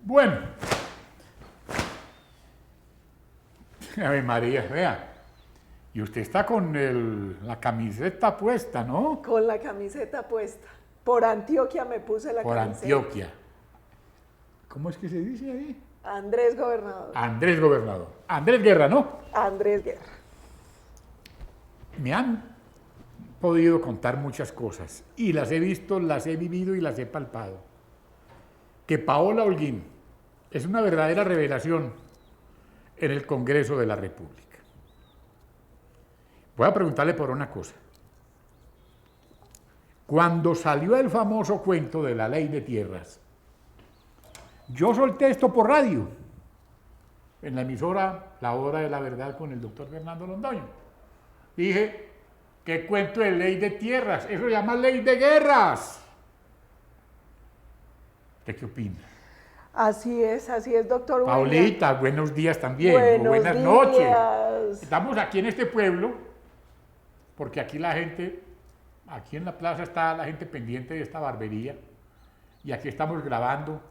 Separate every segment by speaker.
Speaker 1: Bueno, Ave María, vea. Y usted está con la camiseta puesta, ¿no?
Speaker 2: Con la camiseta puesta. Por Antioquia me puse la
Speaker 1: Por
Speaker 2: camiseta.
Speaker 1: Antioquia. ¿Cómo es que se dice ahí?
Speaker 2: Andrés Gobernador.
Speaker 1: Andrés Gobernador. Andrés Guerra, ¿no?
Speaker 2: Andrés Guerra.
Speaker 1: Me han podido contar muchas cosas y las he visto, las he vivido y las he palpado. Que Paola Holguín es una verdadera revelación en el Congreso de la República. Voy a preguntarle por una cosa. Cuando salió el famoso cuento de la ley de tierras, yo solté esto por radio, en la emisora La Hora de la Verdad con el doctor Fernando Londoño. Dije, ¿qué cuento de ley de tierras? Eso se llama ley de guerras. ¿Usted qué opina?
Speaker 2: Así es, doctor William.
Speaker 1: Paulita, buenos días también, o buenas
Speaker 2: días.
Speaker 1: noches. Estamos aquí en este pueblo, porque aquí la gente, aquí en la plaza está la gente pendiente de esta barbería, y aquí estamos grabando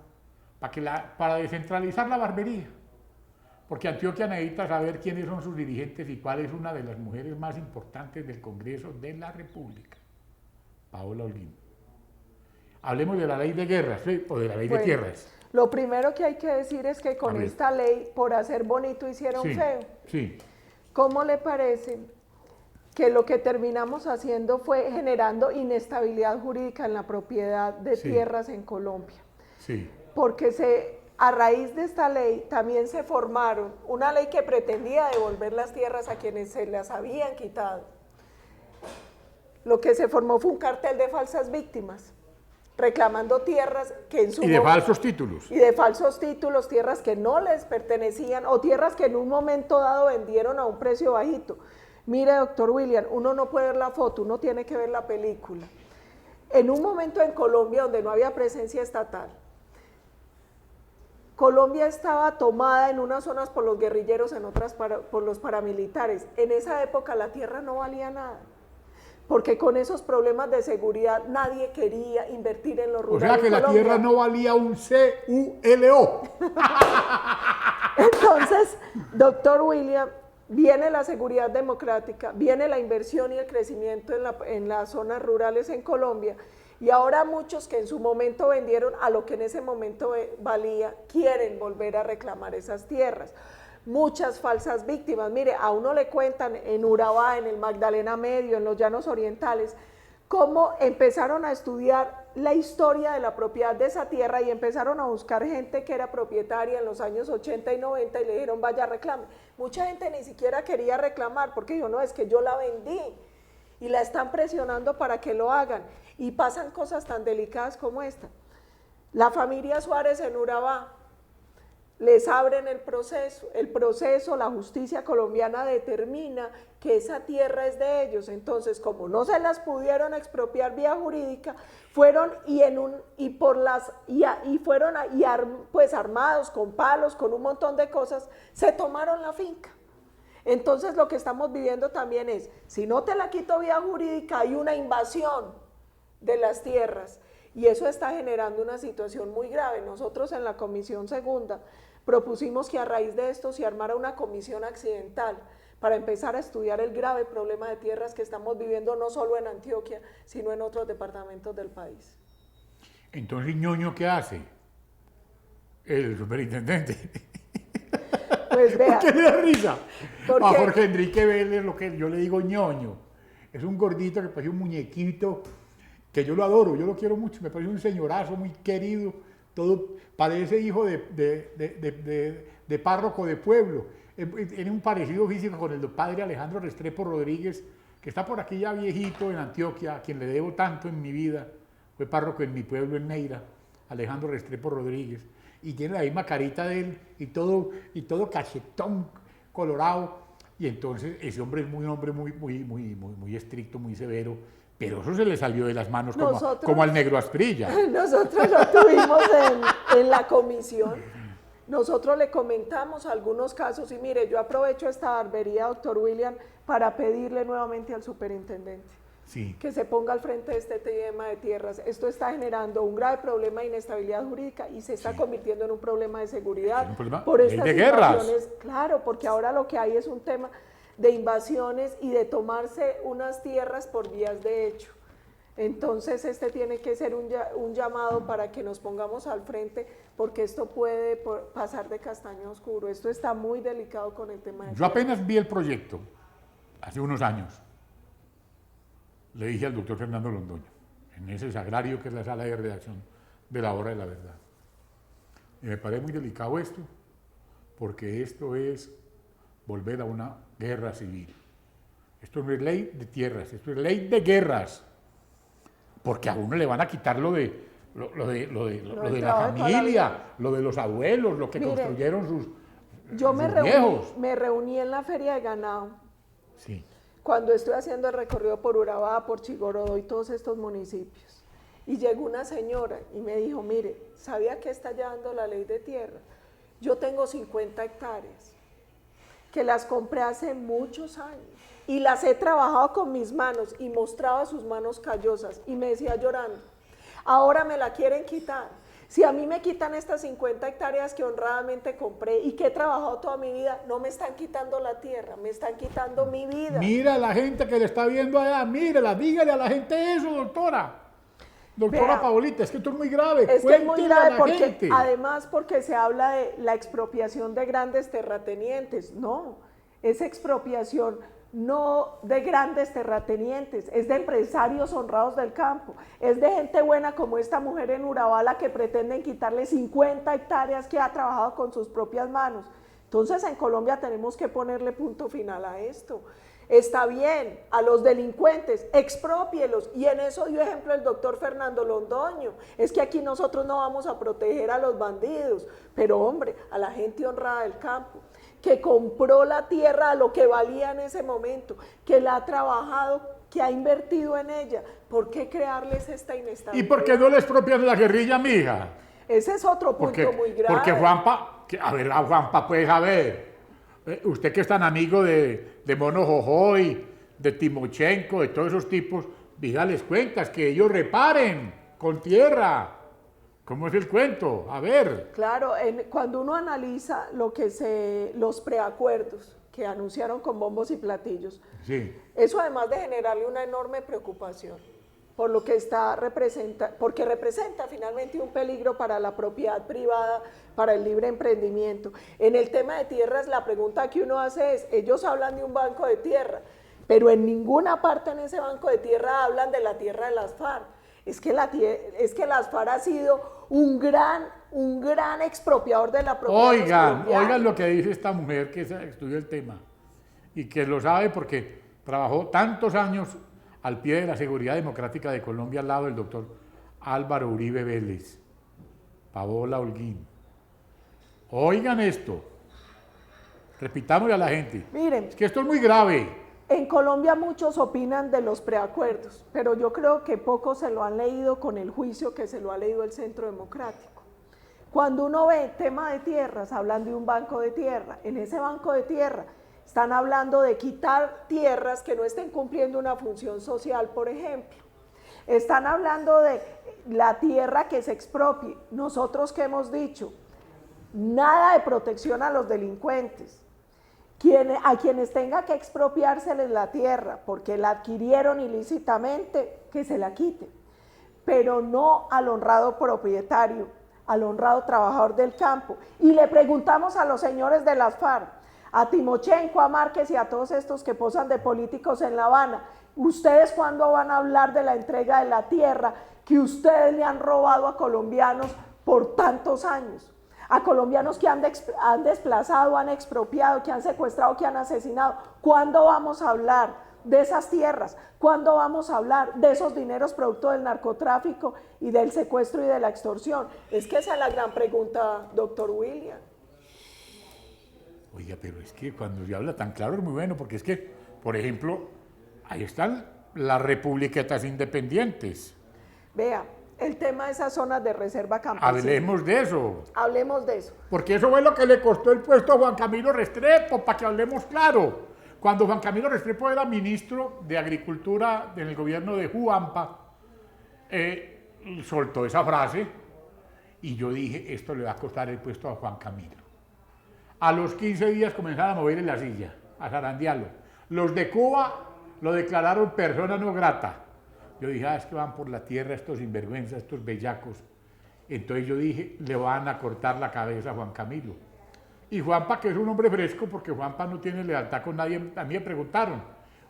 Speaker 1: para descentralizar la barbería. Porque Antioquia necesita saber quiénes son sus dirigentes y cuál es una de las mujeres más importantes del Congreso de la República, Paola Holguín. Hablemos de la ley de guerras, ¿sí? O de la ley de tierras.
Speaker 2: Lo primero que hay que decir es que con esta ley, por hacer bonito, hicieron feo.
Speaker 1: Sí.
Speaker 2: ¿Cómo le parece que lo que terminamos haciendo fue generando inestabilidad jurídica en la propiedad de tierras en Colombia?
Speaker 1: Sí.
Speaker 2: Porque a raíz de esta ley también se formaron una ley que pretendía devolver las tierras a quienes se las habían quitado. Lo que se formó fue un cartel de falsas víctimas, reclamando tierras que en su
Speaker 1: momento... Y de falsos títulos.
Speaker 2: Y de falsos títulos, tierras que no les pertenecían o tierras que en un momento dado vendieron a un precio bajito. Mire, doctor William, uno no puede ver la foto, uno tiene que ver la película. En un momento en Colombia donde no había presencia estatal, Colombia estaba tomada en unas zonas por los guerrilleros, en otras por los paramilitares. En esa época la tierra no valía nada, porque con esos problemas de seguridad nadie quería invertir en lo rural.
Speaker 1: O sea que la tierra no valía un CULO.
Speaker 2: Entonces, doctor William, viene la seguridad democrática, viene la inversión y el crecimiento en las zonas rurales en Colombia. Y ahora muchos que en su momento vendieron a lo que en ese momento valía, quieren volver a reclamar esas tierras. Muchas falsas víctimas. Mire, a uno le cuentan en Urabá, en el Magdalena Medio, en los Llanos Orientales, cómo empezaron a estudiar la historia de la propiedad de esa tierra y empezaron a buscar gente que era propietaria en los años 80 y 90 y le dijeron, vaya, reclame. Mucha gente ni siquiera quería reclamar porque dijo, no, es que yo la vendí. Y la están presionando para que lo hagan. Y pasan cosas tan delicadas como esta. La familia Suárez en Urabá, les abren el proceso, la justicia colombiana determina que esa tierra es de ellos. Entonces, como no se las pudieron expropiar vía jurídica, fueron pues armados con palos, con un montón de cosas, se tomaron la finca. Entonces lo que estamos viviendo también es, si no te la quito vía jurídica, hay una invasión de las tierras y eso está generando una situación muy grave. Nosotros en la Comisión Segunda propusimos que a raíz de esto se armara una comisión accidental para empezar a estudiar el grave problema de tierras que estamos viviendo no solo en Antioquia, sino en otros departamentos del país.
Speaker 1: Entonces, ¿Ñoño qué hace? El superintendente.
Speaker 2: Pues vea.
Speaker 1: ¿Por qué le da risa? A Jorge Enrique Vélez, lo que yo le digo Ñoño. Es un gordito que parece un muñequito, que yo lo adoro, yo lo quiero mucho, me parece un señorazo muy querido, todo parece hijo de párroco de pueblo. Tiene un parecido físico con el padre Alejandro Restrepo Rodríguez, que está por aquí ya viejito en Antioquia, a quien le debo tanto en mi vida, fue párroco en mi pueblo en Neira, Alejandro Restrepo Rodríguez. Y tiene la misma carita de él y todo cachetón, colorado. Y entonces ese hombre es un hombre muy estricto, muy severo, pero eso se le salió de las manos como al negro Asprilla.
Speaker 2: Nosotros lo tuvimos en la comisión. Nosotros le comentamos algunos casos y mire, yo aprovecho esta barbería, doctor William, para pedirle nuevamente al superintendente.
Speaker 1: Sí.
Speaker 2: que se ponga al frente de este tema de tierras. Esto está generando un grave problema de inestabilidad jurídica y se está convirtiendo en un problema de seguridad.
Speaker 1: Un problema
Speaker 2: por estas
Speaker 1: de guerras.
Speaker 2: Claro, porque ahora lo que hay es un tema de invasiones y de tomarse unas tierras por vías de hecho. Entonces este tiene que ser un llamado para que nos pongamos al frente, porque esto puede pasar de castaño a oscuro. Esto está muy delicado con el tema de
Speaker 1: Yo apenas vi el proyecto, hace unos años, le dije al doctor Fernando Londoño, en ese sagrario que es la sala de redacción de La Hora de la Verdad. Y me parece muy delicado esto, porque esto es volver a una guerra civil. Esto no es ley de tierras, esto es ley de guerras. Porque a uno le van a quitar lo de la familia, lo de los abuelos, lo que construyeron sus viejos.
Speaker 2: Me reuní en la feria de ganado.
Speaker 1: Sí.
Speaker 2: Cuando estoy haciendo el recorrido por Urabá, por Chigorodo y todos estos municipios. Y llegó una señora y me dijo, mire, ¿sabía que está llevando la ley de tierra? Yo tengo 50 hectáreas, que las compré hace muchos años. Y las he trabajado con mis manos y mostraba sus manos callosas y me decía llorando, ahora me la quieren quitar. Si a mí me quitan estas 50 hectáreas que honradamente compré y que he trabajado toda mi vida, no me están quitando la tierra, me están quitando mi vida.
Speaker 1: Mira a la gente que le está viendo allá, mírela, dígale a la gente eso, doctora. Doctora
Speaker 2: Vea,
Speaker 1: Paolita, es que esto es muy grave.
Speaker 2: Es que es muy grave porque,
Speaker 1: gente.
Speaker 2: además, porque se habla de la expropiación de grandes terratenientes. No, es expropiación no de grandes terratenientes, es de empresarios honrados del campo, es de gente buena como esta mujer en Urabá, la que pretenden quitarle 50 hectáreas que ha trabajado con sus propias manos. Entonces en Colombia tenemos que ponerle punto final a esto. Está bien, a los delincuentes, exprópielos, y en eso dio ejemplo el doctor Fernando Londoño. Es que aquí nosotros no vamos a proteger a los bandidos, pero hombre, a la gente honrada del campo, que compró la tierra a lo que valía en ese momento, que la ha trabajado, que ha invertido en ella. ¿Por qué crearles esta inestabilidad?
Speaker 1: ¿Y por qué no le expropian la guerrilla, mija?
Speaker 2: Ese es otro punto muy grave.
Speaker 1: Porque Juanpa, Juanpa, pues a ver, usted que es tan amigo de Mono Jojoy, de Timochenko, de todos esos tipos, dígales cuentas, que ellos reparen con tierra. ¿Cómo es el cuento? A ver.
Speaker 2: Claro, cuando uno analiza los preacuerdos que anunciaron con bombos y platillos,
Speaker 1: sí.
Speaker 2: Eso además de generarle una enorme preocupación por lo que porque representa finalmente un peligro para la propiedad privada, para el libre emprendimiento. En el tema de tierras, la pregunta que uno hace es, ellos hablan de un banco de tierra, pero en ninguna parte en ese banco de tierra hablan de la tierra de las FARC. Es que las FARC ha sido un gran expropiador de la propiedad.
Speaker 1: Oigan lo que dice esta mujer que estudió el tema y que lo sabe porque trabajó tantos años al pie de la Seguridad Democrática de Colombia al lado del doctor Álvaro Uribe Vélez, Paola Holguín. Oigan esto, repitámosle a la gente.
Speaker 2: Miren,
Speaker 1: es que esto es muy grave.
Speaker 2: En Colombia muchos opinan de los preacuerdos, pero yo creo que pocos se lo han leído con el juicio que se lo ha leído el Centro Democrático. Cuando uno ve tema de tierras, hablan de un banco de tierra. En ese banco de tierra están hablando de quitar tierras que no estén cumpliendo una función social, por ejemplo. Están hablando de la tierra que se expropie. Nosotros, ¿qué hemos dicho? Nada de protección a los delincuentes. A quienes tenga que expropiárseles la tierra porque la adquirieron ilícitamente, que se la quiten, pero no al honrado propietario, al honrado trabajador del campo. Y le preguntamos a los señores de las FARC, a Timochenko, a Márquez y a todos estos que posan de políticos en La Habana, ¿ustedes cuándo van a hablar de la entrega de la tierra que ustedes le han robado a colombianos por tantos años? A colombianos que han desplazado, han expropiado, que han secuestrado, que han asesinado. ¿Cuándo vamos a hablar de esas tierras? ¿Cuándo vamos a hablar de esos dineros producto del narcotráfico y del secuestro y de la extorsión? Es que esa es la gran pregunta, doctor William.
Speaker 1: Oiga, pero es que cuando se habla tan claro es muy bueno, porque es que, por ejemplo, ahí están las republiquetas independientes.
Speaker 2: Vea, el tema de esas zonas de reserva campesina.
Speaker 1: Hablemos de eso.
Speaker 2: Hablemos de eso.
Speaker 1: Porque eso fue lo que le costó el puesto a Juan Camilo Restrepo, para que hablemos claro. Cuando Juan Camilo Restrepo era ministro de Agricultura en el gobierno de Juanpa, soltó esa frase y yo dije, esto le va a costar el puesto a Juan Camilo. A los 15 días comenzaron a moverle la silla, a zarandearlo. Los de Cuba lo declararon persona no grata. Yo dije, es que van por la tierra estos sinvergüenzas, estos bellacos. Entonces yo dije, le van a cortar la cabeza a Juan Camilo. Y Juanpa, que es un hombre fresco, porque Juanpa no tiene lealtad con nadie, a mí me preguntaron,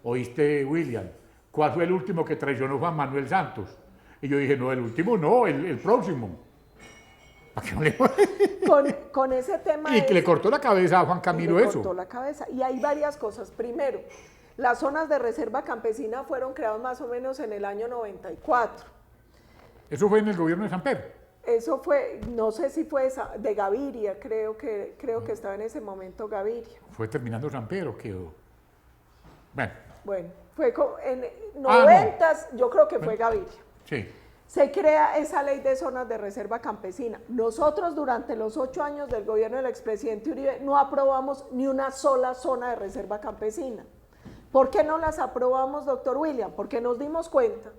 Speaker 1: ¿oíste, William, cuál fue el último que traicionó Juan Manuel Santos? Y yo dije, no, el último no, el próximo. ¿Para qué no le...
Speaker 2: con ese tema...
Speaker 1: Y que le cortó la cabeza a Juan Camilo eso.
Speaker 2: Le cortó la cabeza. Y hay varias cosas. Primero, las zonas de reserva campesina fueron creadas más o menos en el año 94.
Speaker 1: Eso fue en el gobierno de Samper.
Speaker 2: Eso fue, no sé si fue de Gaviria, creo que estaba en ese momento Gaviria.
Speaker 1: ¿Fue terminando Samper o quedó?
Speaker 2: Bueno, fue en 90,
Speaker 1: no.
Speaker 2: Yo creo que fue Gaviria.
Speaker 1: Sí.
Speaker 2: Se crea esa ley de zonas de reserva campesina. Nosotros durante los 8 años del gobierno del expresidente Uribe no aprobamos ni una sola zona de reserva campesina. ¿Por qué no las aprobamos, doctor William? Porque nos dimos cuenta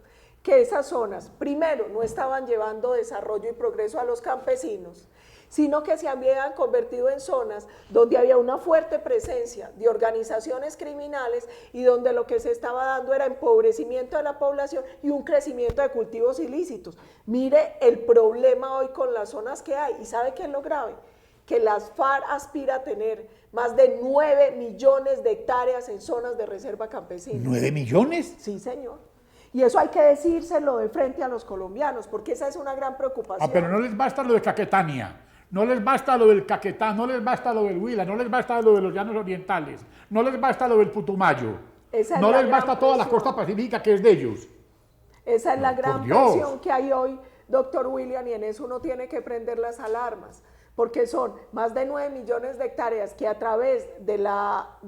Speaker 2: que esas zonas, primero, no estaban llevando desarrollo y progreso a los campesinos, sino que se habían convertido en zonas donde había una fuerte presencia de organizaciones criminales y donde lo que se estaba dando era empobrecimiento de la población y un crecimiento de cultivos ilícitos. Mire el problema hoy con las zonas que hay, y ¿sabe qué es lo grave? Que las FARC aspira a tener más de 9 millones de hectáreas en zonas de reserva campesina.
Speaker 1: ¿9 millones?
Speaker 2: Sí, señor. Y eso hay que decírselo de frente a los colombianos, porque esa es una gran preocupación.
Speaker 1: Pero no les basta lo de Caquetania, no les basta lo del Caquetá, no les basta lo del Huila, no les basta lo de los llanos orientales, no les basta lo del Putumayo, no les basta toda la costa pacífica que es de ellos.
Speaker 2: Esa es la gran presión que hay hoy, doctor William, y en eso uno tiene que prender las alarmas, porque son más de 9 millones de hectáreas que a través de la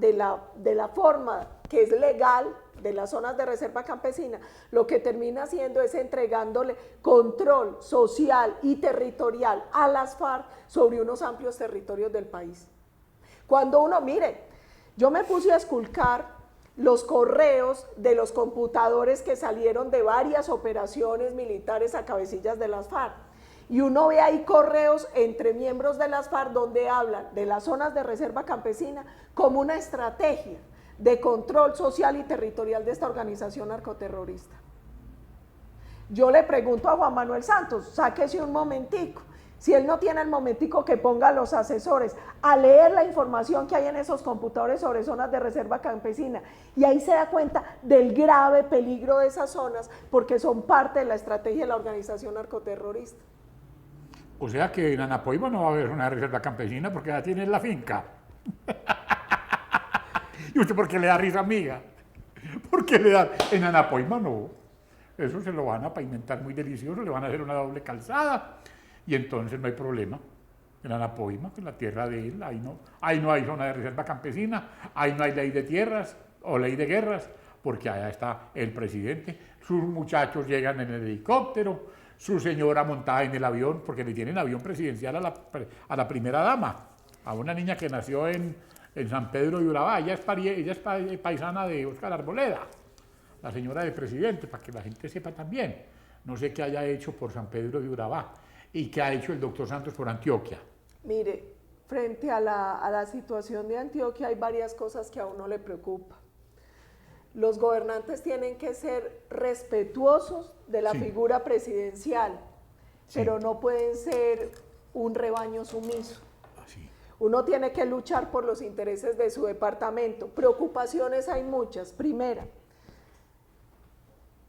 Speaker 2: forma que es legal, de las zonas de reserva campesina, lo que termina haciendo es entregándole control social y territorial a las FARC sobre unos amplios territorios del país. Cuando uno, mire, yo me puse a esculcar los correos de los computadores que salieron de varias operaciones militares a cabecillas de las FARC, y uno ve ahí correos entre miembros de las FARC donde hablan de las zonas de reserva campesina como una estrategia de control social y territorial de esta organización narcoterrorista. Yo le pregunto a Juan Manuel Santos, sáquese un momentico, si él no tiene el momentico que ponga a los asesores a leer la información que hay en esos computadores sobre zonas de reserva campesina, y ahí se da cuenta del grave peligro de esas zonas porque son parte de la estrategia de la organización narcoterrorista.
Speaker 1: O sea que en Anapoima no va a haber una reserva campesina porque ya tiene la finca. ¿Y usted por qué le da risa, amiga? ¿Por qué le da? En Anapoima no. Eso se lo van a pavimentar muy delicioso, le van a hacer una doble calzada y entonces no hay problema. En Anapoima, que es la tierra de él, ahí no hay zona de reserva campesina, ahí no hay ley de tierras o ley de guerras, porque allá está el presidente, sus muchachos llegan en el helicóptero, su señora montada en el avión, porque le tienen avión presidencial a la primera dama, a una niña que nació en San Pedro de Urabá. Ella es paisana de Óscar Arboleda, la señora del presidente, para que la gente sepa también. No sé qué haya hecho por San Pedro de Urabá y qué ha hecho el doctor Santos por Antioquia.
Speaker 2: Mire, frente a la situación de Antioquia hay varias cosas que a uno le preocupa. Los gobernantes tienen que ser respetuosos de la figura presidencial, pero no pueden ser un rebaño sumiso. Uno tiene que luchar por los intereses de su departamento. Preocupaciones hay muchas. Primera,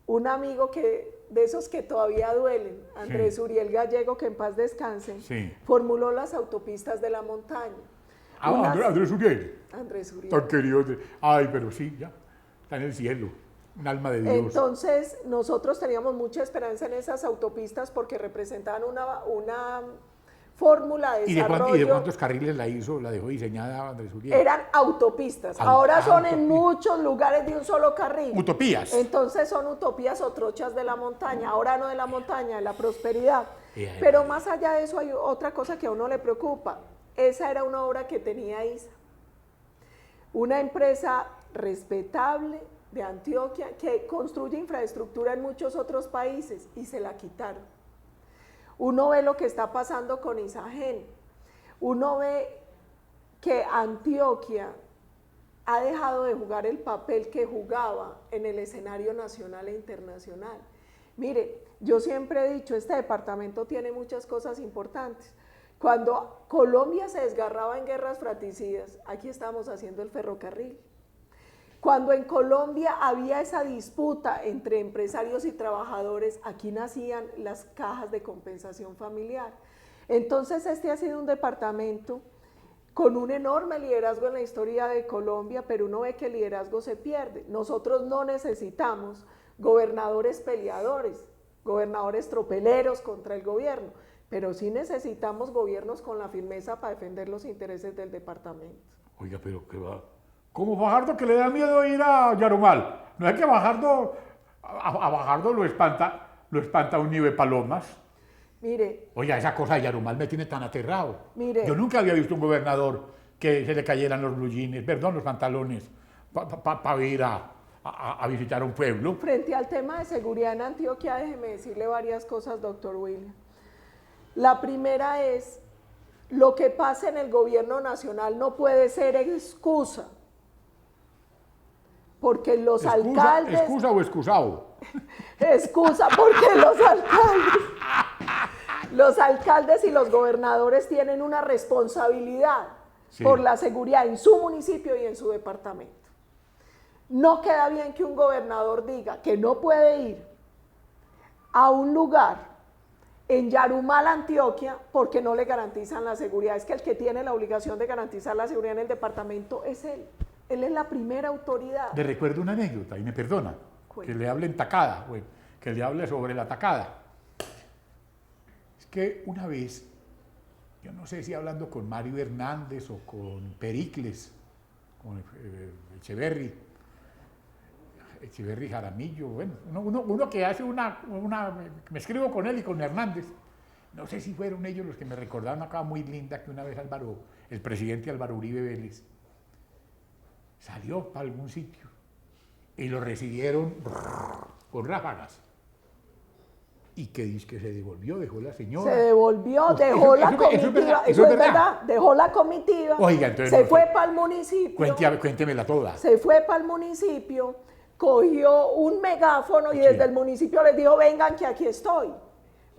Speaker 2: un amigo de esos que todavía duelen, Andrés Uriel Gallego, que en paz descanse, formuló las autopistas de la montaña.
Speaker 1: Andrés Uriel.
Speaker 2: Andrés Uriel.
Speaker 1: Tan querido. Ay, pero sí, ya, está en el cielo, un alma de Dios.
Speaker 2: Entonces, nosotros teníamos mucha esperanza en esas autopistas porque representaban una fórmula de desarrollo.
Speaker 1: ¿Y de cuántos carriles la dejó diseñada Andrés Uriel?
Speaker 2: Eran autopistas, ahora son en muchos lugares de un solo carril.
Speaker 1: Utopías.
Speaker 2: Entonces son utopías o trochas de la montaña, ahora no de la montaña, de la prosperidad. Pero más allá de eso hay otra cosa que a uno le preocupa. Esa era una obra que tenía ISA, una empresa respetable de Antioquia que construye infraestructura en muchos otros países y se la quitaron. Uno ve lo que está pasando con Isagen, uno ve que Antioquia ha dejado de jugar el papel que jugaba en el escenario nacional e internacional. Mire, yo siempre he dicho, este departamento tiene muchas cosas importantes. Cuando Colombia se desgarraba en guerras fratricidas, aquí estamos haciendo el ferrocarril. Cuando en Colombia había esa disputa entre empresarios y trabajadores, aquí nacían las cajas de compensación familiar. Entonces este ha sido un departamento con un enorme liderazgo en la historia de Colombia, pero uno ve que el liderazgo se pierde. Nosotros no necesitamos gobernadores peleadores, gobernadores tropeleros contra el gobierno, pero sí necesitamos gobiernos con la firmeza para defender los intereses del departamento.
Speaker 1: Oiga, pero ¿qué va? ¿Cómo Fajardo que le da miedo ir a Yarumal? No es que Fajardo, a Fajardo lo espanta un nido de palomas.
Speaker 2: Mire.
Speaker 1: Oiga, esa cosa de Yarumal me tiene tan aterrado.
Speaker 2: Mire.
Speaker 1: Yo nunca había visto un gobernador que se le cayeran los blue jeans, perdón, los pantalones, para ir a visitar un pueblo.
Speaker 2: Frente al tema de seguridad en Antioquia, déjeme decirle varias cosas, doctor William. La primera es, lo que pasa en el gobierno nacional no puede ser excusa, porque los alcaldes...
Speaker 1: ¿Excusa o excusado?
Speaker 2: Excusa, porque los alcaldes y los gobernadores tienen una responsabilidad por la seguridad en su municipio y en su departamento. No queda bien que un gobernador diga que no puede ir a un lugar en Yarumal, Antioquia, porque no le garantizan la seguridad. Es que el que tiene la obligación de garantizar la seguridad en el departamento es él. Él es la primera autoridad.
Speaker 1: Le recuerdo una anécdota, y me perdona, que le hable en tacada, que le hable sobre la tacada. Es que una vez, yo no sé si hablando con Mario Hernández o con Pericles, con Echeverry Jaramillo, bueno, uno que hace me escribo con él y con Hernández, no sé si fueron ellos los que me recordaron una cosa muy linda que una vez el presidente Álvaro Uribe Vélez salió para algún sitio y lo recibieron con ráfagas. Y que dice que se devolvió, dejó la señora.
Speaker 2: Se devolvió, dejó la comitiva. Eso es verdad, dejó la comitiva.
Speaker 1: Oiga, entonces
Speaker 2: se fue para el municipio.
Speaker 1: Cuéntemela toda.
Speaker 2: Se fue para el municipio, cogió un megáfono y desde el municipio les dijo, vengan que aquí estoy.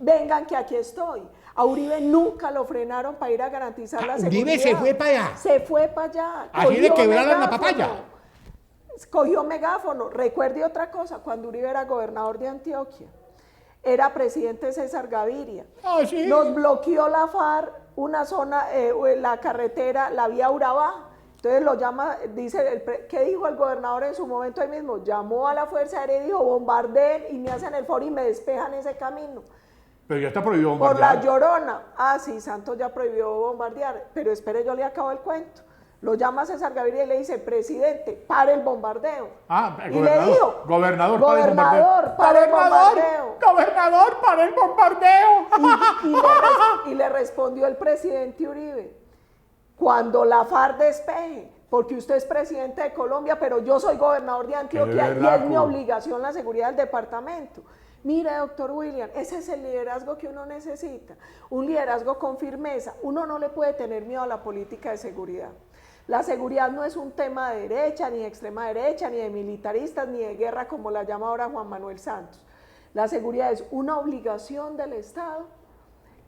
Speaker 2: Vengan que aquí estoy. A Uribe nunca lo frenaron para ir a garantizar la seguridad.
Speaker 1: Uribe se fue para allá.
Speaker 2: Se fue para allá.
Speaker 1: Así le quebraron la papaya.
Speaker 2: Cogió megáfono. Recuerde otra cosa, cuando Uribe era gobernador de Antioquia, era presidente César Gaviria.
Speaker 1: ¿Sí?
Speaker 2: Nos bloqueó la FARC una zona, la carretera, la vía Urabá. Entonces lo llama, dice, ¿qué dijo el gobernador en su momento ahí mismo? Llamó a la Fuerza Aérea y dijo, bombardeen y me hacen el foro y me despejan ese camino.
Speaker 1: Pero ya está prohibido bombardear.
Speaker 2: Por la Llorona. Ah, sí, Santos ya prohibió bombardear. Pero espere, yo le acabo el cuento. Lo llama César Gaviria y le dice, presidente, pare el bombardeo.
Speaker 1: Y le dijo, gobernador, pare el bombardeo. Gobernador, pare el bombardeo.
Speaker 2: Y le respondió el presidente Uribe, cuando la FARC despeje, porque usted es presidente de Colombia, pero yo soy gobernador de Antioquia y es mi obligación la seguridad del departamento. Mire, doctor William, ese es el liderazgo que uno necesita, un liderazgo con firmeza. Uno no le puede tener miedo a la política de seguridad. La seguridad no es un tema de derecha, ni de extrema derecha, ni de militaristas, ni de guerra, como la llama ahora Juan Manuel Santos. La seguridad es una obligación del Estado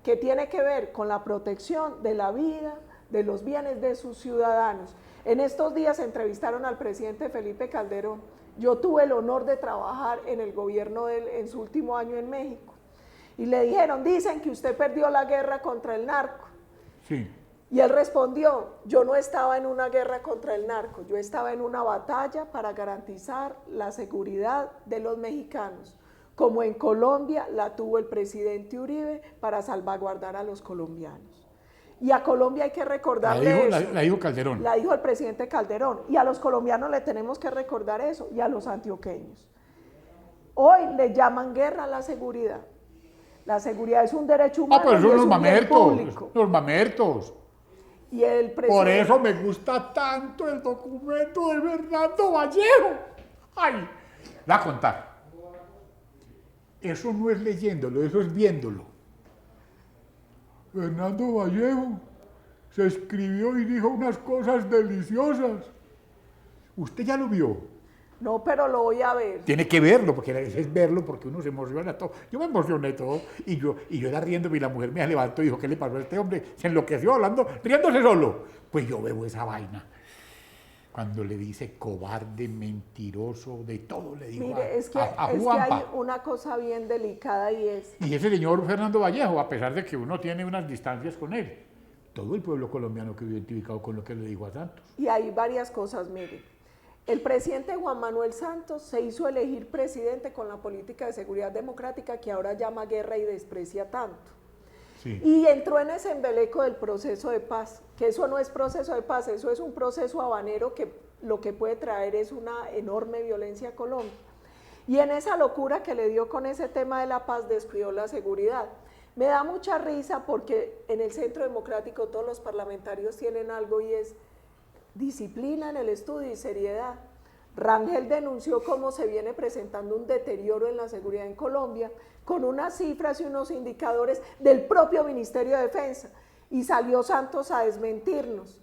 Speaker 2: que tiene que ver con la protección de la vida, de los bienes de sus ciudadanos. En estos días entrevistaron al presidente Felipe Calderón. Yo tuve el honor de trabajar en el gobierno de él en su último año en México. Y le dijeron, dicen que usted perdió la guerra contra el narco.
Speaker 1: Sí.
Speaker 2: Y él respondió, yo no estaba en una guerra contra el narco, yo estaba en una batalla para garantizar la seguridad de los mexicanos, como en Colombia la tuvo el presidente Uribe para salvaguardar a los colombianos. Y a Colombia hay que recordarle eso.
Speaker 1: La dijo Calderón.
Speaker 2: La dijo el presidente Calderón. Y a los colombianos le tenemos que recordar eso, y a los antioqueños. Hoy le llaman guerra a la seguridad. La seguridad es un derecho humano.
Speaker 1: Pero son
Speaker 2: y es
Speaker 1: los
Speaker 2: un bien
Speaker 1: mamertos.
Speaker 2: público.
Speaker 1: Los mamertos.
Speaker 2: Y el presidente...
Speaker 1: Por eso me gusta tanto el documento de Fernando Vallejo. Ay, le voy a contar. Eso no es leyéndolo, eso es viéndolo. Fernando Vallejo se escribió y dijo unas cosas deliciosas. ¿Usted ya lo vio?
Speaker 2: No, pero lo voy a ver.
Speaker 1: Tiene que verlo, porque es verlo, porque uno se emociona todo. Yo me emocioné todo, y yo era riéndome, y la mujer me levantó y dijo, ¿qué le pasó a este hombre? Se enloqueció hablando, riéndose solo. Pues yo veo esa vaina. Cuando le dice cobarde, mentiroso, de todo le digo.
Speaker 2: Mire, es que hay una cosa bien delicada y es...
Speaker 1: Y ese señor Fernando Vallejo, a pesar de que uno tiene unas distancias con él, todo el pueblo colombiano quedó identificado con lo que le dijo a Santos.
Speaker 2: Y hay varias cosas, mire. El presidente Juan Manuel Santos se hizo elegir presidente con la política de seguridad democrática que ahora llama guerra y desprecia tanto.
Speaker 1: Sí.
Speaker 2: Y entró en ese embeleco del proceso de paz, que eso no es proceso de paz, eso es un proceso habanero que lo que puede traer es una enorme violencia a Colombia. Y en esa locura que le dio con ese tema de la paz descuidó la seguridad. Me da mucha risa porque en el Centro Democrático todos los parlamentarios tienen algo y es disciplina en el estudio y seriedad. Rangel denunció cómo se viene presentando un deterioro en la seguridad en Colombia con unas cifras y unos indicadores del propio Ministerio de Defensa y salió Santos a desmentirnos.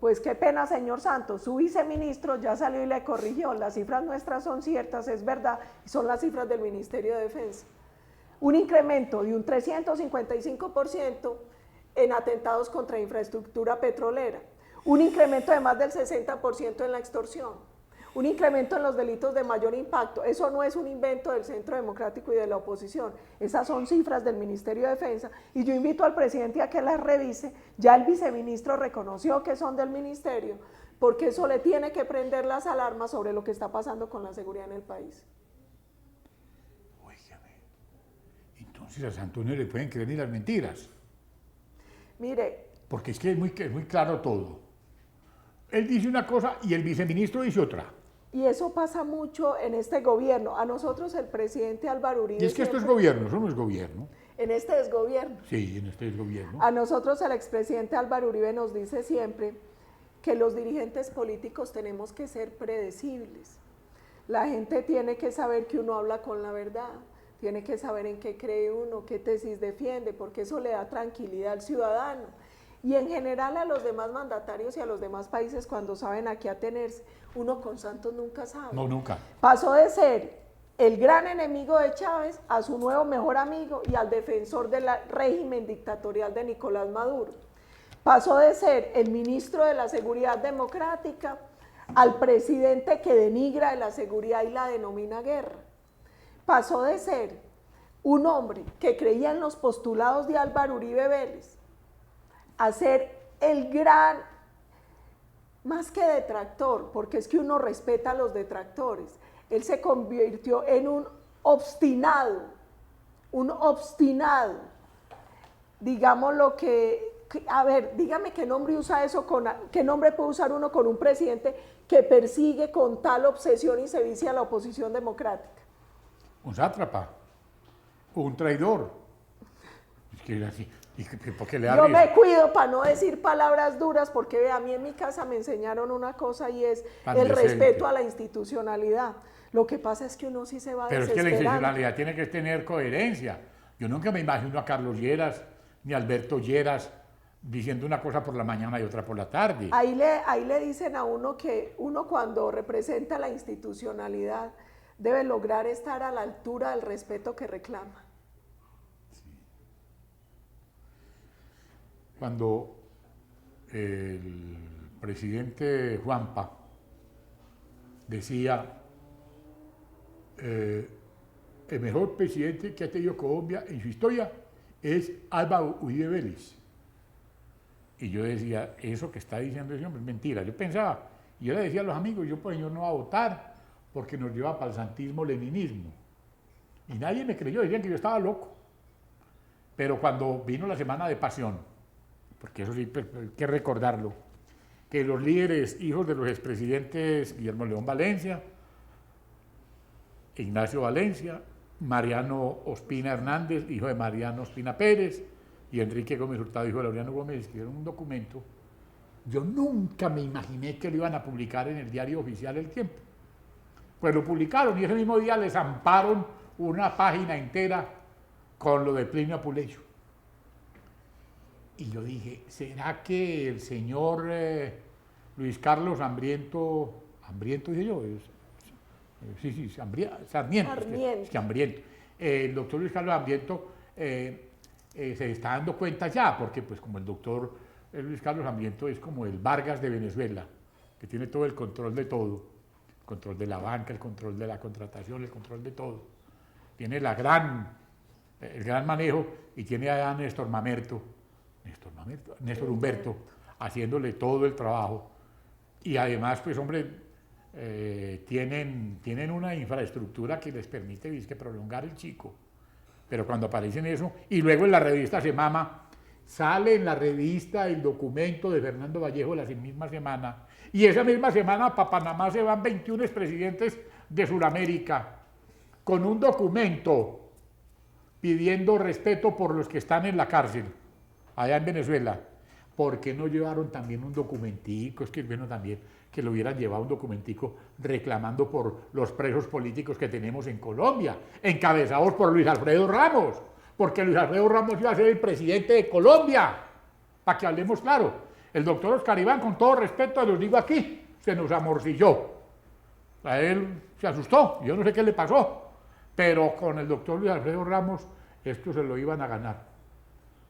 Speaker 2: Pues qué pena, señor Santos, su viceministro ya salió y le corrigió, las cifras nuestras son ciertas, es verdad, y son las cifras del Ministerio de Defensa. Un incremento de un 355% en atentados contra infraestructura petrolera, un incremento de más del 60% en la extorsión, un incremento en los delitos de mayor impacto. Eso no es un invento del Centro Democrático y de la oposición, esas son cifras del Ministerio de Defensa y yo invito al presidente a que las revise. Ya el viceministro reconoció que son del ministerio, porque eso le tiene que prender las alarmas sobre lo que está pasando con la seguridad en el país.
Speaker 1: Óigame, entonces a Santos no le pueden creer ni las mentiras.
Speaker 2: Mire.
Speaker 1: Porque es que es muy claro todo. Él dice una cosa y el viceministro dice otra.
Speaker 2: Y eso pasa mucho en este gobierno. A nosotros el presidente Álvaro Uribe...
Speaker 1: Y es que esto es gobierno, eso no es gobierno.
Speaker 2: En este es gobierno.
Speaker 1: Sí, en este es gobierno.
Speaker 2: A nosotros el expresidente Álvaro Uribe nos dice siempre que los dirigentes políticos tenemos que ser predecibles. La gente tiene que saber que uno habla con la verdad, tiene que saber en qué cree uno, qué tesis defiende, porque eso le da tranquilidad al ciudadano. Y en general a los demás mandatarios y a los demás países cuando saben a qué atenerse. Uno con Santos nunca sabe.
Speaker 1: No, nunca.
Speaker 2: Pasó de ser el gran enemigo de Chávez a su nuevo mejor amigo y al defensor del régimen dictatorial de Nicolás Maduro. Pasó de ser el ministro de la Seguridad Democrática al presidente que denigra de la seguridad y la denomina guerra. Pasó de ser un hombre que creía en los postulados de Álvaro Uribe Vélez a ser el gran, más que detractor, porque es que uno respeta a los detractores, él se convirtió en un obstinado, digamos lo que, a ver, dígame qué nombre usa eso, qué nombre puede usar uno con un presidente que persigue con tal obsesión y se vicia a la oposición democrática.
Speaker 1: Un sátrapa, o un traidor. Es que era así.
Speaker 2: Yo me cuido para no decir palabras duras porque a mí en mi casa me enseñaron una cosa y es el respeto a la institucionalidad. Lo que pasa es que uno sí se va
Speaker 1: desesperando. Pero es que la institucionalidad tiene que tener coherencia. Yo nunca me imagino a Carlos Lleras ni a Alberto Lleras diciendo una cosa por la mañana y otra por la tarde.
Speaker 2: Ahí le dicen a uno que uno cuando representa la institucionalidad debe lograr estar a la altura del respeto que reclama.
Speaker 1: Cuando el presidente Juanpa decía el mejor presidente que ha tenido Colombia en su historia es Álvaro Uribe Vélez. Y yo decía, eso que está diciendo ese hombre es mentira. Yo pensaba, y yo le decía a los amigos, yo por señor no voy a votar porque nos lleva para el santismo-leninismo. Y nadie me creyó, decían que yo estaba loco. Pero cuando vino la Semana de Pasión, porque eso sí hay que recordarlo, que los líderes, hijos de los expresidentes Guillermo León Valencia, Ignacio Valencia, Mariano Ospina Hernández, hijo de Mariano Ospina Pérez, y Enrique Gómez Hurtado, hijo de Laureano Gómez, escribieron un documento Yo nunca me imaginé que lo iban a publicar en el diario oficial El Tiempo. Pues lo publicaron y ese mismo día les zamparon una página entera con lo de Plinio Apuleyo. Y yo dije, ¿será que el señor Luis Carlos Hambriento dije yo? Sí, Sarmiento. Es que Hambriento. El doctor Luis Carlos Hambriento se está dando cuenta ya, porque pues como el doctor Luis Carlos Hambriento es como el Vargas de Venezuela, que tiene todo el control de todo, el control de la banca, el control de la contratación, el control de todo. Tiene el gran manejo y tiene a Néstor Humberto haciéndole todo el trabajo. Y además, pues hombre, tienen una infraestructura que les permite prolongar el chico. Pero cuando aparecen eso, y luego en la revista sale en la revista el documento de Fernando Vallejo la misma semana, y esa misma semana para Panamá se van 21 expresidentes de Sudamérica con un documento pidiendo respeto por los que están en la cárcel, allá en Venezuela. ¿Por qué no llevaron también un documentico? Es que bueno también que lo hubieran llevado un documentico reclamando por los presos políticos que tenemos en Colombia, encabezados por Luis Alfredo Ramos, porque Luis Alfredo Ramos iba a ser el presidente de Colombia, para que hablemos claro. El doctor Oscar Iván, con todo respeto, los digo aquí, se nos amorcilló. A él se asustó, yo no sé qué le pasó, pero con el doctor Luis Alfredo Ramos esto se lo iban a ganar.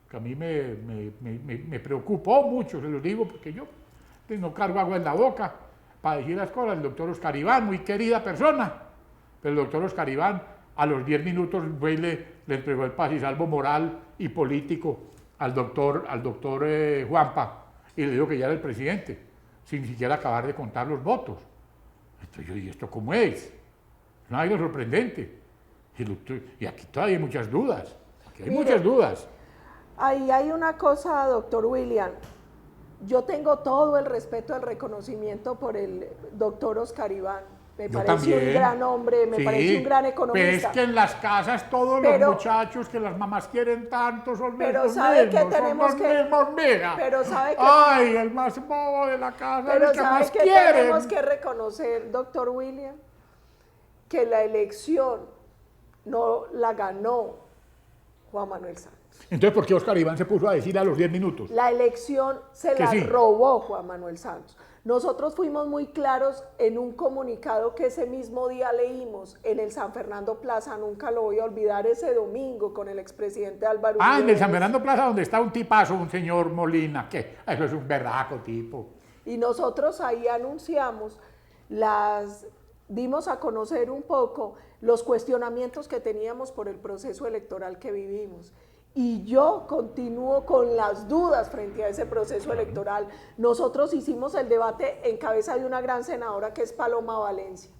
Speaker 1: Que a mí me preocupó mucho, se lo digo, porque yo no cargo agua en la boca para decir las cosas. El doctor Oscar Iván, muy querida persona, pero el doctor Oscar Iván a los 10 minutos fue y le entregó el paz y salvo moral y político al doctor Juanpa, y le dijo que ya era el presidente, sin siquiera acabar de contar los votos. Entonces yo dije, ¿esto cómo es? No hay algo sorprendente. Y aquí todavía hay muchas dudas. Aquí hay muchas dudas.
Speaker 2: Ahí hay una cosa, doctor William. Yo tengo todo el respeto, el reconocimiento por el doctor Oscar Iván. Me parece un gran hombre, me parece un gran economista.
Speaker 1: Pero es que en las casas todos los muchachos que las mamás quieren tanto son los mismos.
Speaker 2: Pero sabe que
Speaker 1: ay, el más bobo de la casa,
Speaker 2: pero
Speaker 1: el que
Speaker 2: sabe
Speaker 1: más
Speaker 2: que
Speaker 1: quieren.
Speaker 2: Tenemos que reconocer, doctor William, que la elección no la ganó Juan Manuel Santos.
Speaker 1: Entonces, ¿por qué Oscar Iván se puso a decir a los 10 minutos?
Speaker 2: La elección se la robó Juan Manuel Santos. Nosotros fuimos muy claros en un comunicado que ese mismo día leímos en el San Fernando Plaza, nunca lo voy a olvidar, ese domingo con el expresidente Álvaro Uribe.
Speaker 1: En el San Fernando Plaza, donde está un tipazo, un señor Molina, que eso es un berraco tipo.
Speaker 2: Y nosotros ahí anunciamos, dimos a conocer un poco los cuestionamientos que teníamos por el proceso electoral que vivimos. Y yo continúo con las dudas frente a ese proceso electoral. Nosotros hicimos el debate en cabeza de una gran senadora que es Paloma Valencia.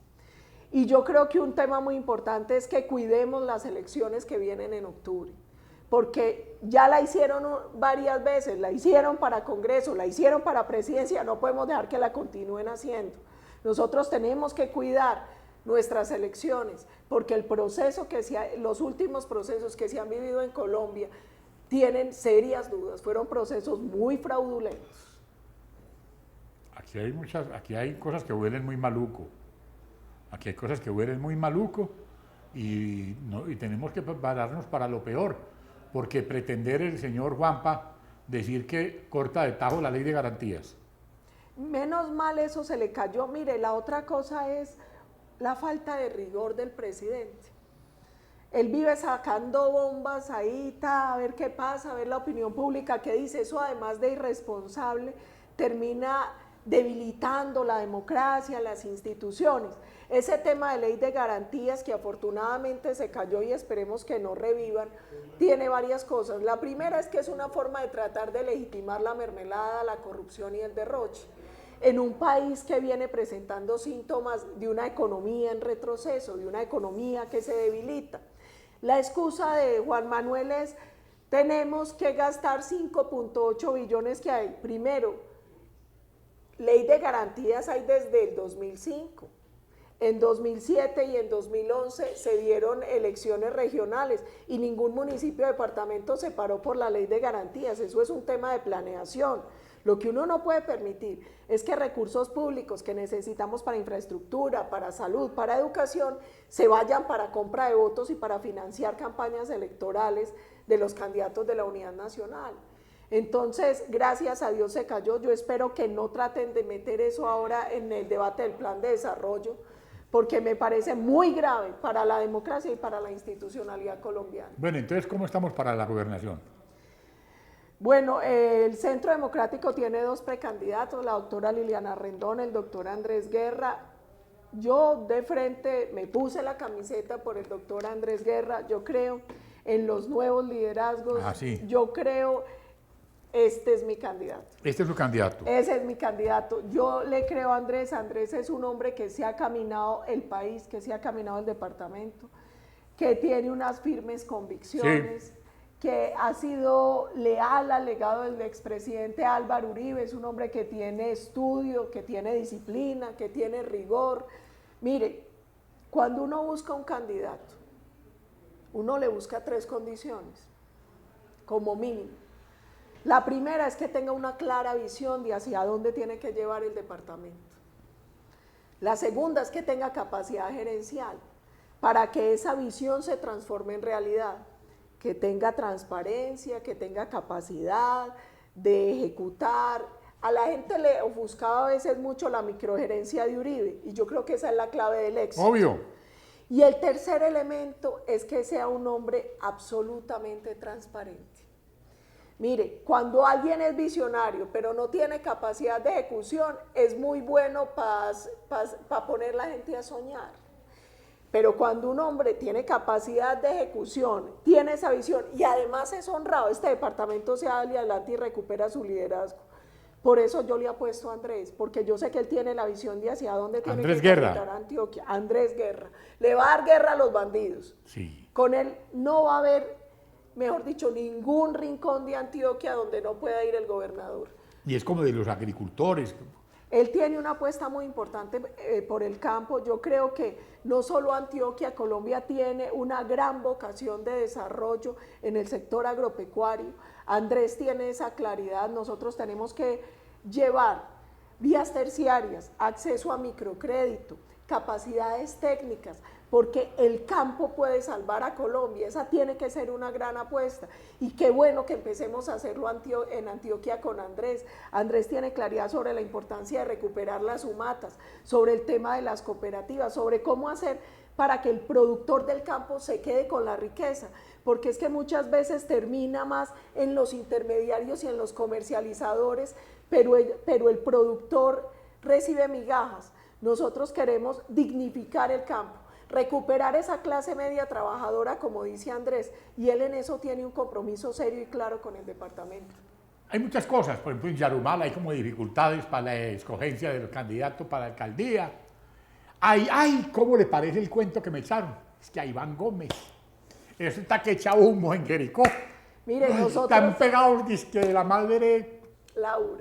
Speaker 2: Y yo creo que un tema muy importante es que cuidemos las elecciones que vienen en octubre. Porque ya la hicieron varias veces, la hicieron para Congreso, la hicieron para Presidencia, no podemos dejar que la continúen haciendo. Nosotros tenemos que cuidar nuestras elecciones, porque los últimos procesos que se han vivido en Colombia tienen serias dudas, fueron procesos muy fraudulentos.
Speaker 1: Aquí hay cosas que huelen muy maluco, y tenemos que prepararnos para lo peor, porque pretender el señor Juanpa decir que corta de tajo la ley de garantías.
Speaker 2: Menos mal eso se le cayó. Mire, la otra cosa es la falta de rigor del presidente. Él vive sacando bombas ahí, a ver qué pasa, a ver la opinión pública qué dice. Eso, además de irresponsable, termina debilitando la democracia, las instituciones. Ese tema de ley de garantías, que afortunadamente se cayó y esperemos que no revivan, tiene varias cosas. La primera es que es una forma de tratar de legitimar la mermelada, la corrupción y el derroche, en un país que viene presentando síntomas de una economía en retroceso, de una economía que se debilita. La excusa de Juan Manuel es, tenemos que gastar 5.8 billones que hay. Primero, ley de garantías hay desde el 2005. En 2007 y en 2011 se dieron elecciones regionales y ningún municipio o departamento se paró por la ley de garantías. Eso es un tema de planeación. Lo que uno no puede permitir es que recursos públicos que necesitamos para infraestructura, para salud, para educación, se vayan para compra de votos y para financiar campañas electorales de los candidatos de la Unidad Nacional. Entonces, gracias a Dios se cayó. Yo espero que no traten de meter eso ahora en el debate del plan de desarrollo, porque me parece muy grave para la democracia y para la institucionalidad colombiana.
Speaker 1: Bueno, entonces, ¿cómo estamos para la gobernación?
Speaker 2: Bueno, el Centro Democrático tiene 2 precandidatos, la doctora Liliana Rendón, el doctor Andrés Guerra. Yo de frente me puse la camiseta por el doctor Andrés Guerra. Yo creo en los nuevos liderazgos.
Speaker 1: Sí.
Speaker 2: Yo creo, este es mi candidato.
Speaker 1: Este es su candidato.
Speaker 2: Ese es mi candidato. Yo le creo a Andrés. Andrés es un hombre que se ha caminado el país, que se ha caminado el departamento, que tiene unas firmes convicciones. Sí. Que ha sido leal al legado del expresidente Álvaro Uribe, es un hombre que tiene estudio, que tiene disciplina, que tiene rigor. Mire, cuando uno busca un candidato, uno le busca 3 condiciones, como mínimo. La primera es que tenga una clara visión de hacia dónde tiene que llevar el departamento. La segunda es que tenga capacidad gerencial, para que esa visión se transforme en realidad. Que tenga transparencia, que tenga capacidad de ejecutar. A la gente le ofuscaba a veces mucho la microgerencia de Uribe, y yo creo que esa es la clave del éxito.
Speaker 1: Obvio.
Speaker 2: Y el tercer elemento es que sea un hombre absolutamente transparente. Mire, cuando alguien es visionario, pero no tiene capacidad de ejecución, es muy bueno para poner a la gente a soñar. Pero cuando un hombre tiene capacidad de ejecución, tiene esa visión y además es honrado, este departamento se sale adelante y recupera su liderazgo. Por eso yo le apuesto a Andrés, porque yo sé que él tiene la visión de hacia dónde tiene
Speaker 1: Andrés
Speaker 2: que
Speaker 1: Guerra.
Speaker 2: conquistar Antioquia. Andrés Guerra. Le va a dar guerra a los bandidos.
Speaker 1: Sí.
Speaker 2: Con él no va a haber, mejor dicho, ningún rincón de Antioquia donde no pueda ir el gobernador.
Speaker 1: Y es como de los agricultores.
Speaker 2: Él tiene una apuesta muy importante por el campo. Yo creo que no solo Antioquia, Colombia tiene una gran vocación de desarrollo en el sector agropecuario. Andrés tiene esa claridad. Nosotros tenemos que llevar vías terciarias, acceso a microcrédito, capacidades técnicas, porque el campo puede salvar a Colombia. Esa tiene que ser una gran apuesta, y qué bueno que empecemos a hacerlo en Antioquia con Andrés. Andrés tiene claridad sobre la importancia de recuperar las humatas, sobre el tema de las cooperativas, sobre cómo hacer para que el productor del campo se quede con la riqueza, porque es que muchas veces termina más en los intermediarios y en los comercializadores, pero el productor recibe migajas. Nosotros queremos dignificar el campo, recuperar esa clase media trabajadora, como dice Andrés, y él en eso tiene un compromiso serio y claro con el departamento.
Speaker 1: Hay muchas cosas, por ejemplo en Yarumal hay como dificultades para la escogencia del candidato para la alcaldía. Ay, ¿cómo le parece el cuento que me echaron? Es que a Iván Gómez, eso está que echa humo en Jericó.
Speaker 2: Mire, nosotros...
Speaker 1: Están pegados, dizque de la madre...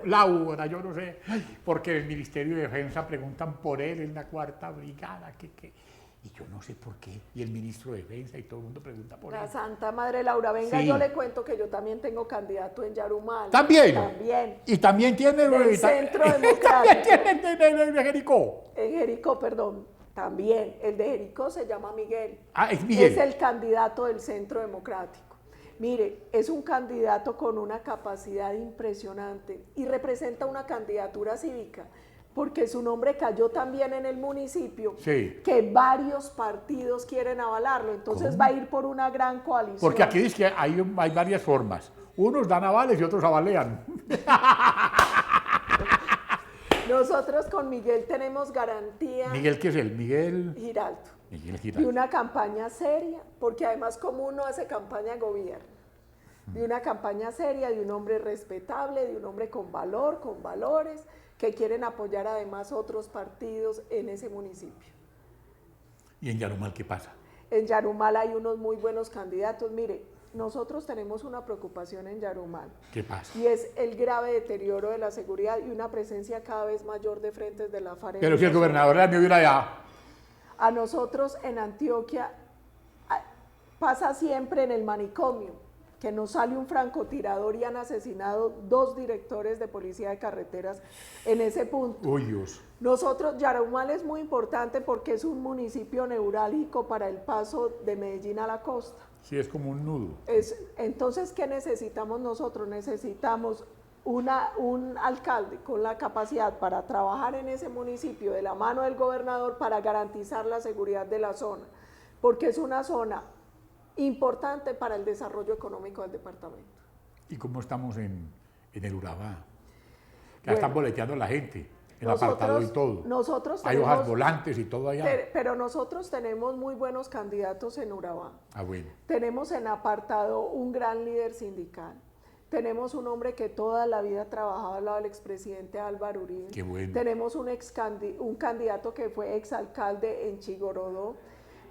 Speaker 2: Laura,
Speaker 1: yo no sé, porque el Ministerio de Defensa preguntan por él en la 4ª Brigada, y yo no sé por qué, y el Ministro de Defensa y todo el mundo pregunta por él.
Speaker 2: La Santa Madre Laura, venga, sí. Yo le cuento que yo también tengo candidato en Yarumal.
Speaker 1: ¿También?
Speaker 2: También.
Speaker 1: ¿Y también tiene
Speaker 2: el Centro Democrático?
Speaker 1: ¿También tiene de Jericó?
Speaker 2: En Jericó, perdón, también. El de Jericó se llama Miguel.
Speaker 1: Ah, es Miguel.
Speaker 2: Es el candidato del Centro Democrático. Mire, es un candidato con una capacidad impresionante y representa una candidatura cívica, porque su nombre cayó también en el municipio,
Speaker 1: sí.
Speaker 2: Que varios partidos quieren avalarlo, entonces ¿cómo? Va a ir por una gran coalición.
Speaker 1: Porque aquí dice que hay varias formas, unos dan avales y otros avalean.
Speaker 2: Nosotros con Miguel tenemos garantía.
Speaker 1: ¿Miguel qué es él? Miguel
Speaker 2: Giraldo.
Speaker 1: Miguel Giraldo.
Speaker 2: De una campaña seria, porque además como uno hace campaña de gobierno, de una campaña seria, de un hombre respetable, de un hombre con valor, con valores, que quieren apoyar además otros partidos en ese municipio.
Speaker 1: ¿Y en Yarumal qué pasa?
Speaker 2: En Yarumal hay unos muy buenos candidatos. Mire, nosotros tenemos una preocupación en Yarumal.
Speaker 1: ¿Qué pasa?
Speaker 2: Y es el grave deterioro de la seguridad y una presencia cada vez mayor de frentes de la FARC.
Speaker 1: Pero si el gobernador era mío ir allá.
Speaker 2: A nosotros en Antioquia pasa siempre en el manicomio. que nos sale un francotirador y han asesinado 2 directores de policía de carreteras en ese punto.
Speaker 1: Uy, Dios.
Speaker 2: Nosotros, Yarumal es muy importante porque es un municipio neurálgico para el paso de Medellín a la costa.
Speaker 1: Sí, es como un nudo.
Speaker 2: Entonces, ¿qué necesitamos nosotros? Necesitamos un alcalde con la capacidad para trabajar en ese municipio de la mano del gobernador para garantizar la seguridad de la zona, porque es una zona importante para el desarrollo económico del departamento.
Speaker 1: ¿Y cómo estamos en el Urabá? Ya
Speaker 2: Bueno,
Speaker 1: están boleteando la gente, el apartado y todo. Hay hojas volantes y todo allá.
Speaker 2: Pero nosotros tenemos muy buenos candidatos en Urabá.
Speaker 1: Ah, bueno.
Speaker 2: Tenemos en apartado un gran líder sindical. Tenemos un hombre que toda la vida ha trabajado al lado del expresidente Álvaro Uribe.
Speaker 1: Qué bueno.
Speaker 2: Tenemos un candidato que fue exalcalde en Chigorodó.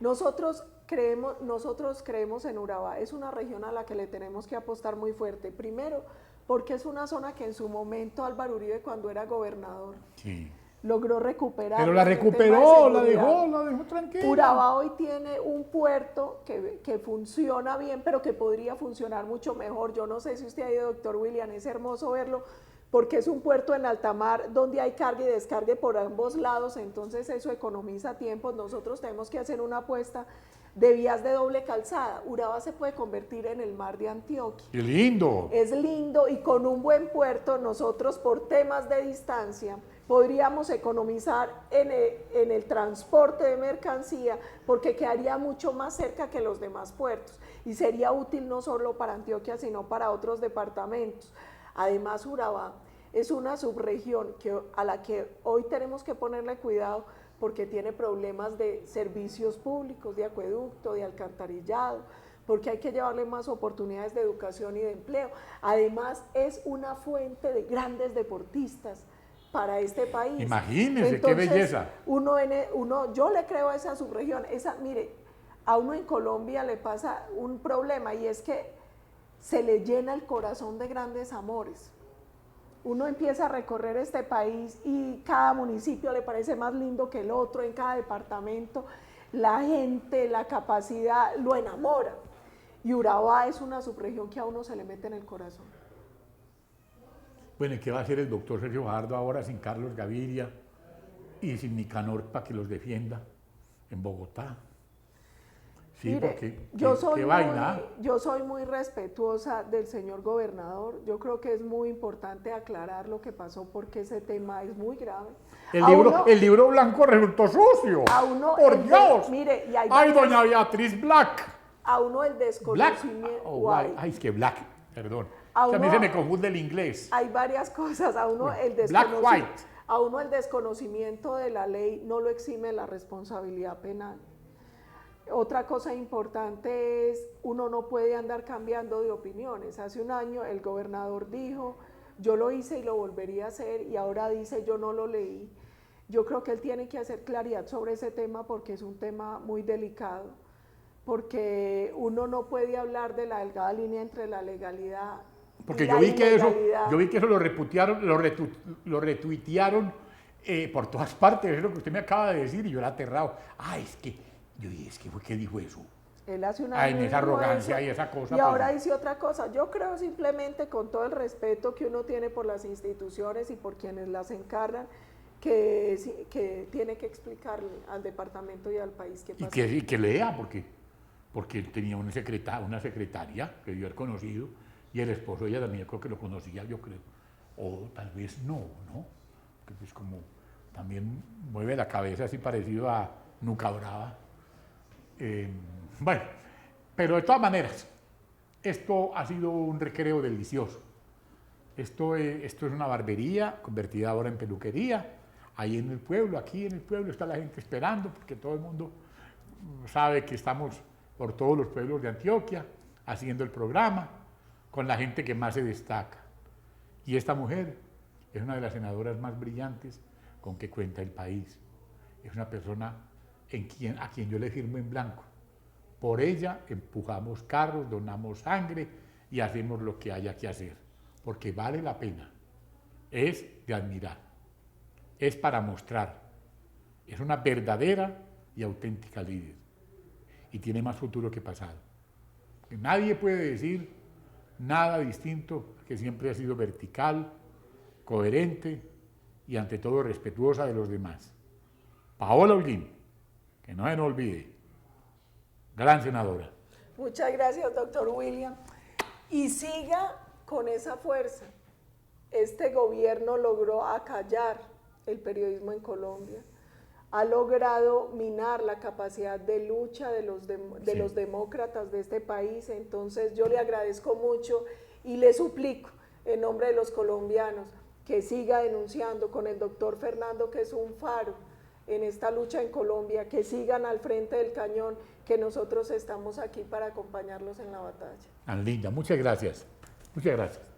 Speaker 2: Nosotros creemos en Urabá. Es una región a la que le tenemos que apostar muy fuerte. Primero, porque es una zona que en su momento Álvaro Uribe, cuando era gobernador,
Speaker 1: Sí.
Speaker 2: logró recuperar.
Speaker 1: Pero la recuperó, la dejó tranquila.
Speaker 2: Urabá hoy tiene un puerto que funciona bien, pero que podría funcionar mucho mejor. Yo no sé si usted ha ido, doctor William, es hermoso verlo, porque es un puerto en alta mar donde hay carga y descargue por ambos lados, entonces eso economiza tiempos. Nosotros tenemos que hacer una apuesta de vías de doble calzada. Urabá se puede convertir en el mar de Antioquia.
Speaker 1: ¡Qué lindo!
Speaker 2: Es lindo, y con un buen puerto nosotros, por temas de distancia, podríamos economizar en el transporte de mercancía, porque quedaría mucho más cerca que los demás puertos y sería útil no solo para Antioquia sino para otros departamentos. Además, Urabá es una subregión a la que hoy tenemos que ponerle cuidado, porque tiene problemas de servicios públicos, de acueducto, de alcantarillado, porque hay que llevarle más oportunidades de educación y de empleo. Además, es una fuente de grandes deportistas para este país.
Speaker 1: Imagínese,
Speaker 2: entonces,
Speaker 1: qué belleza.
Speaker 2: Yo le creo a esa subregión. Mire, a uno en Colombia le pasa un problema, y es que se le llena el corazón de grandes amores. Uno empieza a recorrer este país y cada municipio le parece más lindo que el otro, en cada departamento la gente, la capacidad, lo enamora. Y Urabá es una subregión que a uno se le mete en el corazón.
Speaker 1: Bueno, ¿y qué va a hacer el doctor Sergio Fajardo ahora sin Carlos Gaviria y sin Nicanor para que los defienda en Bogotá? Sí,
Speaker 2: mire,
Speaker 1: porque
Speaker 2: yo
Speaker 1: vaina.
Speaker 2: soy muy respetuosa del señor gobernador. Yo creo que es muy importante aclarar lo que pasó, porque ese tema es muy grave.
Speaker 1: El libro blanco resultó sucio. ¡Por Dios!
Speaker 2: Mire, y
Speaker 1: ¡Ay, doña Beatriz Black!
Speaker 2: A uno el desconocimiento.
Speaker 1: Black. Oh, ay, es que Black, perdón. A mí se me confunde el inglés.
Speaker 2: Hay varias cosas. A uno el desconocimiento de la ley no lo exime de la responsabilidad penal. Otra cosa importante es, uno no puede andar cambiando de opiniones. Hace un año el gobernador dijo, yo lo hice y lo volvería a hacer, y ahora dice, yo no lo leí. Yo creo que él tiene que hacer claridad sobre ese tema, porque es un tema muy delicado, porque uno no puede hablar de la delgada línea entre la legalidad
Speaker 1: porque
Speaker 2: y la ilegalidad.
Speaker 1: Yo vi que eso lo retuitearon por todas partes. Es lo que usted me acaba de decir y yo era aterrado. ¿Qué dijo eso?
Speaker 2: Él hace una
Speaker 1: en esa arrogancia y esa cosa.
Speaker 2: Y ahora dice otra cosa. Yo creo, simplemente, con todo el respeto que uno tiene por las instituciones y por quienes las encargan, que tiene que explicarle al departamento y al país qué pasa.
Speaker 1: Y que lea, porque él tenía una secretaria que debió haber conocido, y el esposo de ella también, yo creo que lo conocía, yo creo. O tal vez no, ¿no? Que pues como también mueve la cabeza así parecido a Nuca Brava. Bueno, pero de todas maneras, esto ha sido un recreo delicioso. Esto es una barbería convertida ahora en peluquería. Ahí en el pueblo, aquí en el pueblo está la gente esperando, porque todo el mundo sabe que estamos por todos los pueblos de Antioquia haciendo el programa con la gente que más se destaca. Y esta mujer es una de las senadoras más brillantes con que cuenta el país. Es una persona a quien yo le firmo en blanco. Por ella empujamos carros, donamos sangre y hacemos lo que haya que hacer, porque vale la pena. Es de admirar, es para mostrar. Es una verdadera y auténtica líder, y tiene más futuro que pasado. Nadie puede decir nada distinto, que siempre ha sido vertical, coherente y ante todo respetuosa de los demás. Paola Holguín, que no se nos olvide, gran senadora.
Speaker 2: Muchas gracias, doctor William. Y siga con esa fuerza. Este gobierno logró acallar el periodismo en Colombia, ha logrado minar la capacidad de lucha de los demócratas de este país. Entonces yo le agradezco mucho y le suplico en nombre de los colombianos que siga denunciando con el doctor Fernando, que es un faro en esta lucha en Colombia, que sigan al frente del cañón, que nosotros estamos aquí para acompañarlos en la batalla.
Speaker 1: Tan linda, muchas gracias. Muchas gracias.